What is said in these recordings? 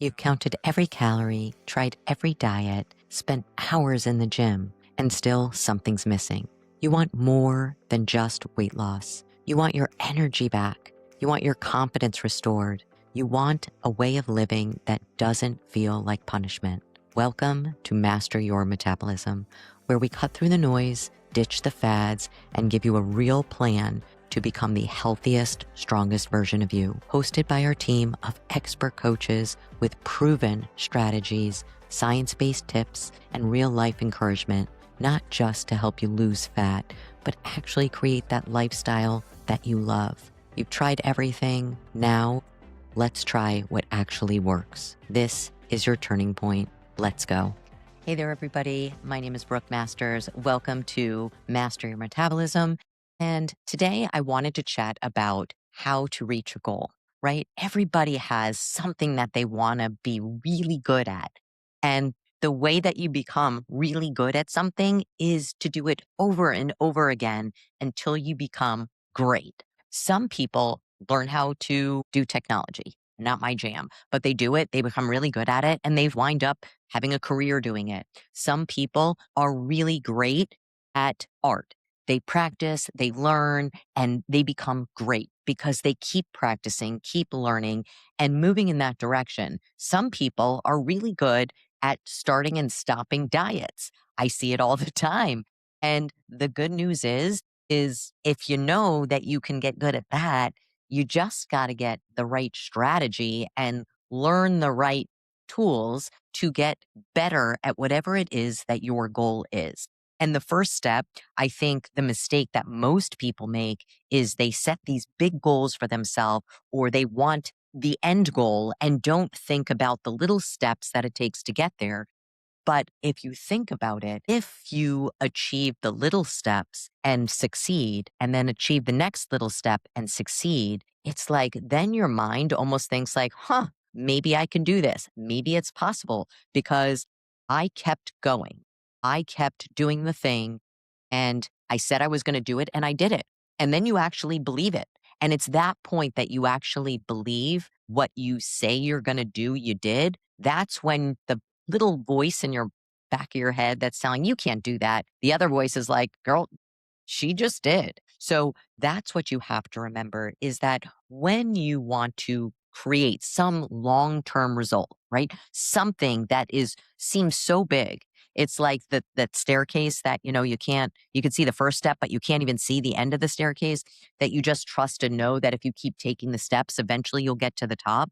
You've counted every calorie, tried every diet, spent hours in the gym, and still something's missing. You want more than just weight loss. You want your energy back. You want your confidence restored. You want a way of living that doesn't feel like punishment. Welcome to Master Your Metabolism, where we cut through the noise, ditch the fads, and give you a real plan to become the healthiest, strongest version of you. Hosted by our team of expert coaches with proven strategies, science-based tips, and real-life encouragement, not just to help you lose fat, but actually create that lifestyle that you love. You've tried everything. Now, let's try what actually works. This is your turning point. Let's go. Hey there, everybody. My name is Brooke Masters. Welcome to Master Your Metabolism. And today I wanted to chat about how to reach a goal, right? Everybody has something that they want to be really good at. And the way that you become really good at something is to do it over and over again until you become great. Some people learn how to do technology, not my jam, but they do it, they become really good at it, and they wind up having a career doing it. Some people are really great at art. They practice, they learn, and they become great because they keep practicing, keep learning, and moving in that direction. Some people are really good at starting and stopping diets. I see it all the time. And the good news is if you know that you can get good at that, you just got to get the right strategy and learn the right tools to get better at whatever it is that your goal is. And the first step, I think the mistake that most people make is they set these big goals for themselves, or they want the end goal and don't think about the little steps that it takes to get there. But if you think about it, if you achieve the little steps and succeed, and then achieve the next little step and succeed, it's like then your mind almost thinks like, maybe I can do this. Maybe it's possible because I kept going. I kept doing the thing and I said I was going to do it and I did it. And then you actually believe it. And it's that point that you actually believe what you say you're going to do, you did. That's when the little voice in your back of your head that's telling you can't do that. The other voice is like, girl, she just did. So that's what you have to remember is that when you want to create some long-term result, right? Something that seems so big. It's like that staircase that, you can see the first step, but you can't even see the end of the staircase, that you just trust and know that if you keep taking the steps, eventually you'll get to the top.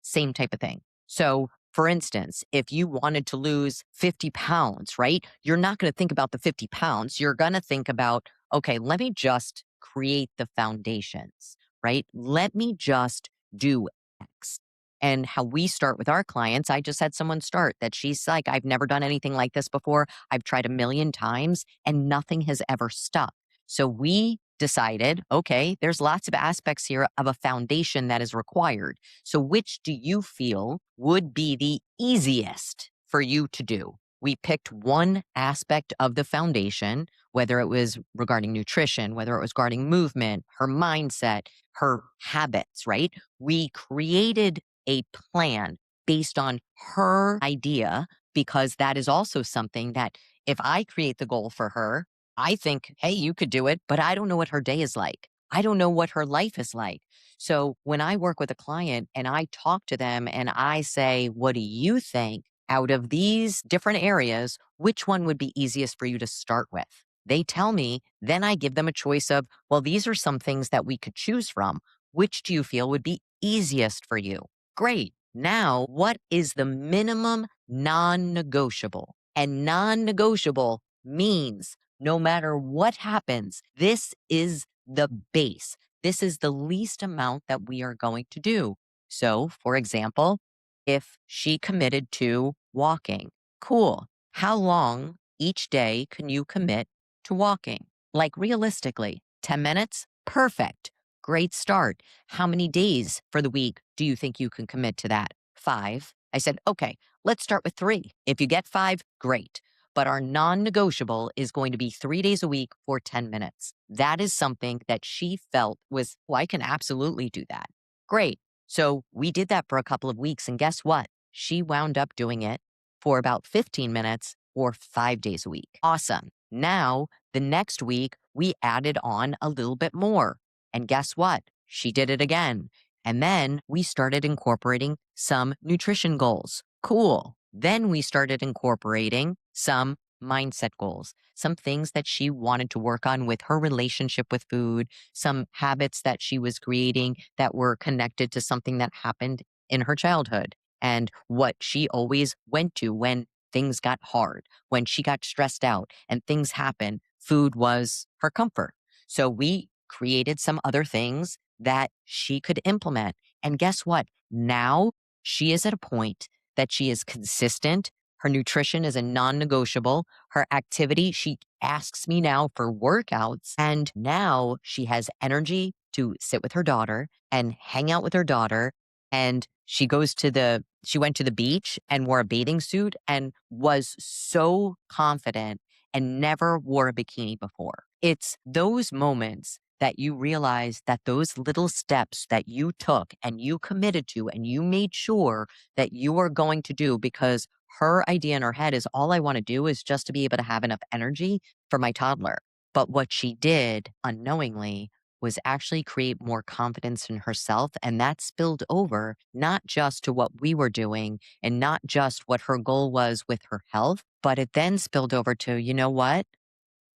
Same type of thing. So for instance, if you wanted to lose 50 pounds, right? You're not going to think about the 50 pounds. You're going to think about, okay, let me just create the foundations, right? Let me just do X. And how we start with our clients, I just had someone start that she's like, I've never done anything like this before. I've tried a million times and nothing has ever stuck. So we decided, okay, there's lots of aspects here of a foundation that is required. So which do you feel would be the easiest for you to do? We picked one aspect of the foundation, whether it was regarding nutrition, whether it was regarding movement, her mindset, her habits, right? We created a plan based on her idea, because that is also something that if I create the goal for her, I think, hey, you could do it, but I don't know what her day is like. I don't know what her life is like. So when I work with a client and I talk to them and I say, what do you think out of these different areas, which one would be easiest for you to start with? They tell me, then I give them a choice of, well, these are some things that we could choose from. Which do you feel would be easiest for you? Great. Now, what is the minimum non-negotiable? And non-negotiable means no matter what happens, this is the base. This is the least amount that we are going to do. So, for example, if she committed to walking, cool. How long each day can you commit to walking? Like realistically, 10 minutes? Perfect. Great start. How many days for the week do you think you can commit to that? 5. I said, okay, let's start with 3. If you get 5, great. But our non-negotiable is going to be 3 days a week for 10 minutes. That is something that she felt was, well, I can absolutely do that. Great. So we did that for a couple of weeks. And guess what? she wound up doing it for about 15 minutes or 5 days a week. Awesome. Now, the next week, we added on a little bit more. And guess what? She did it again. And then we started incorporating some nutrition goals. Cool. Then we started incorporating some mindset goals, some things that she wanted to work on with her relationship with food, some habits that she was creating that were connected to something that happened in her childhood and what she always went to when things got hard, when she got stressed out and things happened. Food was her comfort. So we created some other things that she could implement. And guess what? Now she is at a point that she is consistent. Her nutrition is a non negotiable. Her activity, she asks me now for workouts. And now she has energy to sit with her daughter and hang out with her daughter. And she went to the beach and wore a bathing suit and was so confident and never wore a bikini before. It's those moments that you realize that those little steps that you took and you committed to and you made sure that you are going to do, because her idea in her head is all I want to do is just to be able to have enough energy for my toddler. But what she did unknowingly was actually create more confidence in herself. And that spilled over not just to what we were doing and not just what her goal was with her health, but it then spilled over to, you know what?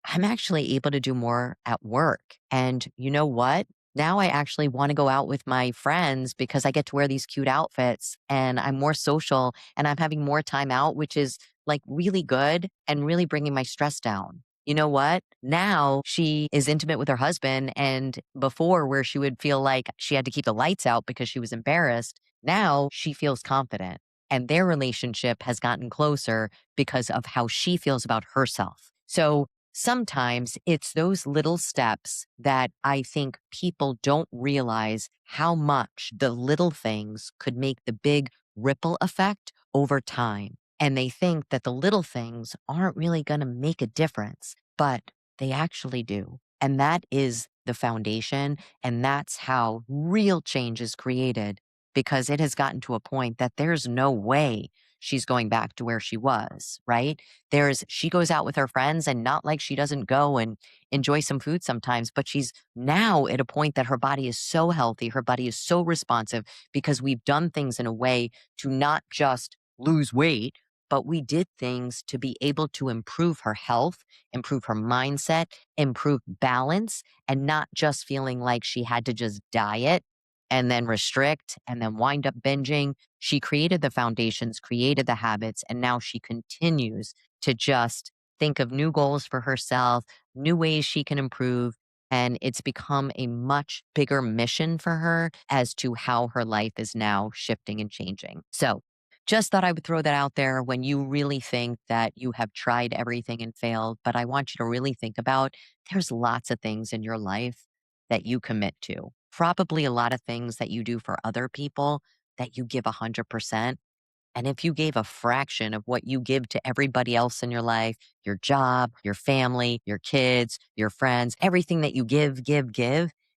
I'm actually able to do more at work. And you know what? Now I actually want to go out with my friends because I get to wear these cute outfits and I'm more social and I'm having more time out, which is like really good and really bringing my stress down. You know what? Now she is intimate with her husband. And before, where she would feel like she had to keep the lights out because she was embarrassed, now she feels confident. And their relationship has gotten closer because of how she feels about herself. So sometimes it's those little steps that I think people don't realize how much the little things could make the big ripple effect over time. And they think that the little things aren't really going to make a difference, but they actually do. And that is the foundation. And that's how real change is created, because it has gotten to a point that there's no way she's going back to where she was, right? She goes out with her friends, and not like she doesn't go and enjoy some food sometimes, but she's now at a point that her body is so healthy, her body is so responsive, because we've done things in a way to not just lose weight, but we did things to be able to improve her health, improve her mindset, improve balance, and not just feeling like she had to just diet and then restrict and then wind up binging. She created the foundations, created the habits, and now she continues to just think of new goals for herself, new ways she can improve. And it's become a much bigger mission for her as to how her life is now shifting and changing. So just thought I would throw that out there when you really think that you have tried everything and failed. But I want you to really think about, there's lots of things in your life that you commit to. Probably a lot of things that you do for other people that you give 100%. And if you gave a fraction of what you give to everybody else in your life, your job, your family, your kids, your friends, everything that you give,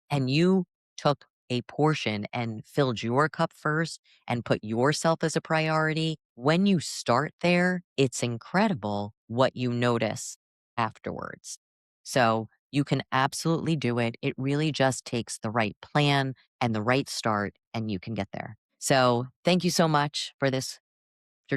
and you took a portion and filled your cup first and put yourself as a priority, when you start there, it's incredible what you notice afterwards. So you can absolutely do it. It really just takes the right plan and the right start, and you can get there. So thank you so much for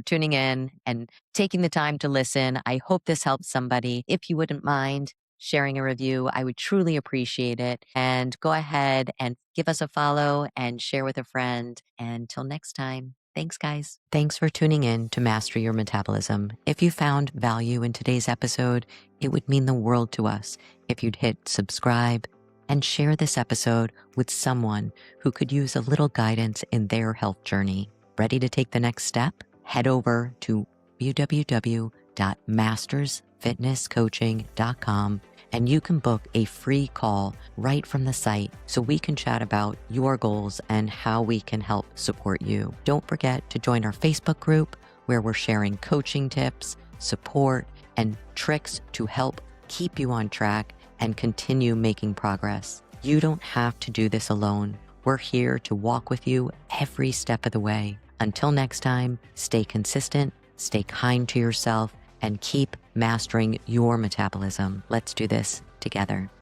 tuning in and taking the time to listen. I hope this helps somebody. If you wouldn't mind sharing a review, I would truly appreciate it. And go ahead and give us a follow and share with a friend. And until next time, thanks, guys. Thanks for tuning in to Master Your Metabolism. If you found value in today's episode, it would mean the world to us if you'd hit subscribe and share this episode with someone who could use a little guidance in their health journey. Ready to take the next step? Head over to www.mastersfitnesscoaching.com and you can book a free call right from the site so we can chat about your goals and how we can help support you. Don't forget to join our Facebook group where we're sharing coaching tips, support, and tricks to help keep you on track and continue making progress. You don't have to do this alone. We're here to walk with you every step of the way. Until next time, stay consistent, stay kind to yourself, and keep mastering your metabolism. Let's do this together.